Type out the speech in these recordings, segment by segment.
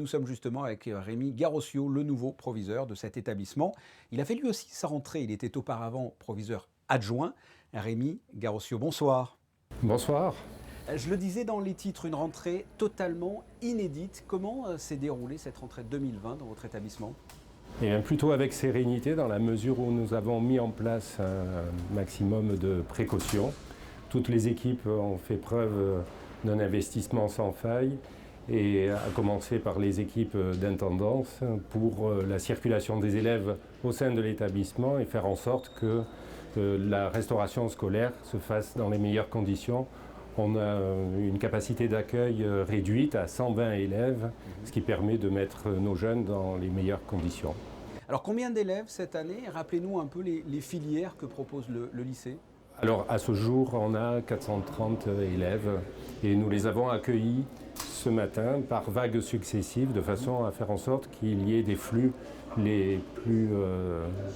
Nous sommes justement avec Rémi Garossio, le nouveau proviseur de cet établissement. Il a fait lui aussi sa rentrée, il était auparavant proviseur adjoint. Rémi Garossio, bonsoir. Bonsoir. Je le disais dans les titres, une rentrée totalement inédite. Comment s'est déroulée cette rentrée 2020 dans votre établissement ? Et bien plutôt avec sérénité dans la mesure où nous avons mis en place un maximum de précautions. Toutes les équipes ont fait preuve d'un investissement sans faille, et à commencer par les équipes d'intendance pour la circulation des élèves au sein de l'établissement et faire en sorte que la restauration scolaire se fasse dans les meilleures conditions. On a une capacité d'accueil réduite à 120 élèves, ce qui permet de mettre nos jeunes dans les meilleures conditions. Alors combien d'élèves cette année ? Rappelez-nous un peu les filières que propose le lycée. Alors à ce jour, on a 430 élèves et nous les avons accueillis ce matin par vagues successives de façon à faire en sorte qu'il y ait des flux les plus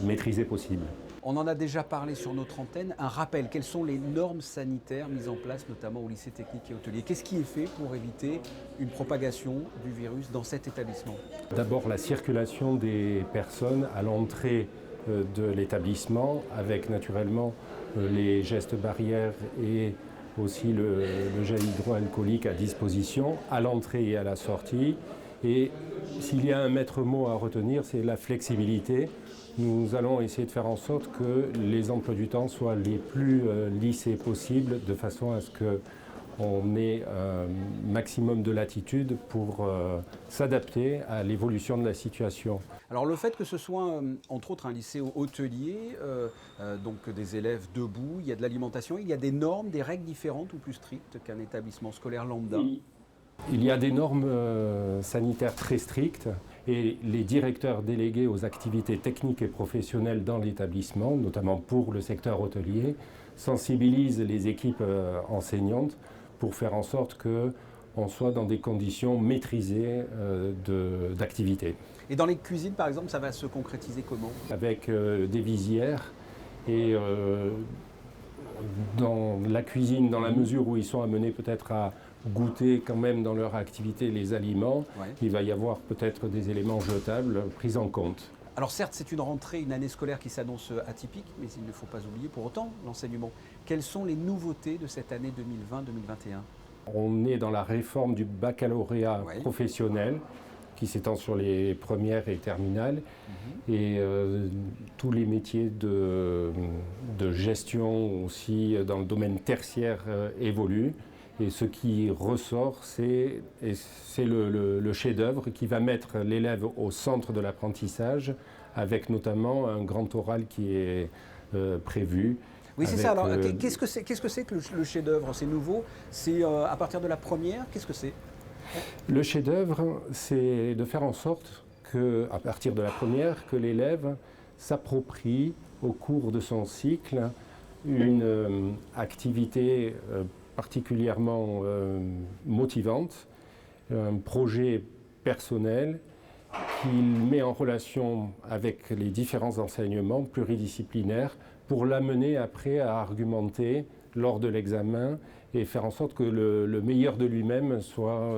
maîtrisés possibles. On en a déjà parlé sur notre antenne. Un rappel, quelles sont les normes sanitaires mises en place notamment au lycée technique et hôtelier ? Qu'est-ce qui est fait pour éviter une propagation du virus dans cet établissement ? D'abord la circulation des personnes à l'entrée de l'établissement avec naturellement les gestes barrières et aussi le gel hydroalcoolique à disposition à l'entrée et à la sortie. Et s'il y a un maître mot à retenir, c'est la flexibilité. Nous allons essayer de faire en sorte que les emplois du temps soient les plus lissés possibles, de façon à ce qu'on ait un maximum de latitude pour s'adapter à l'évolution de la situation. Alors le fait que ce soit entre autres un lycée hôtelier, donc des élèves debout, il y a de l'alimentation, il y a des normes, des règles différentes ou plus strictes qu'un établissement scolaire lambda ? Il y a des normes sanitaires très strictes et les directeurs délégués aux activités techniques et professionnelles dans l'établissement, notamment pour le secteur hôtelier, sensibilisent les équipes enseignantes pour faire en sorte qu'on soit dans des conditions maîtrisées d'activité. Et dans les cuisines par exemple, ça va se concrétiser comment ? Avec des visières et dans la cuisine, dans la mesure où ils sont amenés peut-être à goûter quand même dans leur activité les aliments, il va y avoir peut-être des éléments jetables pris en compte. Alors certes, c'est une rentrée, une année scolaire qui s'annonce atypique, mais il ne faut pas oublier pour autant l'enseignement. Quelles sont les nouveautés de cette année 2020-2021 ? On est dans la réforme du baccalauréat professionnel qui s'étend sur les premières et terminales. Et tous les métiers de gestion aussi dans le domaine tertiaire évoluent. Et ce qui ressort, c'est le chef-d'œuvre qui va mettre l'élève au centre de l'apprentissage, avec notamment un grand oral qui est prévu. Oui, c'est ça. Alors, qu'est-ce que c'est que le chef-d'œuvre ? C'est nouveau ? C'est à partir de la première ? Qu'est-ce que c'est ? Le chef-d'œuvre, c'est de faire en sorte à partir de la première, que l'élève s'approprie au cours de son cycle une activité particulièrement motivante, un projet personnel qu'il met en relation avec les différents enseignements pluridisciplinaires pour l'amener après à argumenter lors de l'examen et faire en sorte que le meilleur de lui-même soit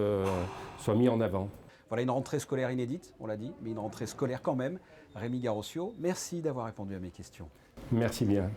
mis en avant. Voilà une rentrée scolaire inédite, on l'a dit, mais une rentrée scolaire quand même. Rémi Garossio, merci d'avoir répondu à mes questions. Merci bien.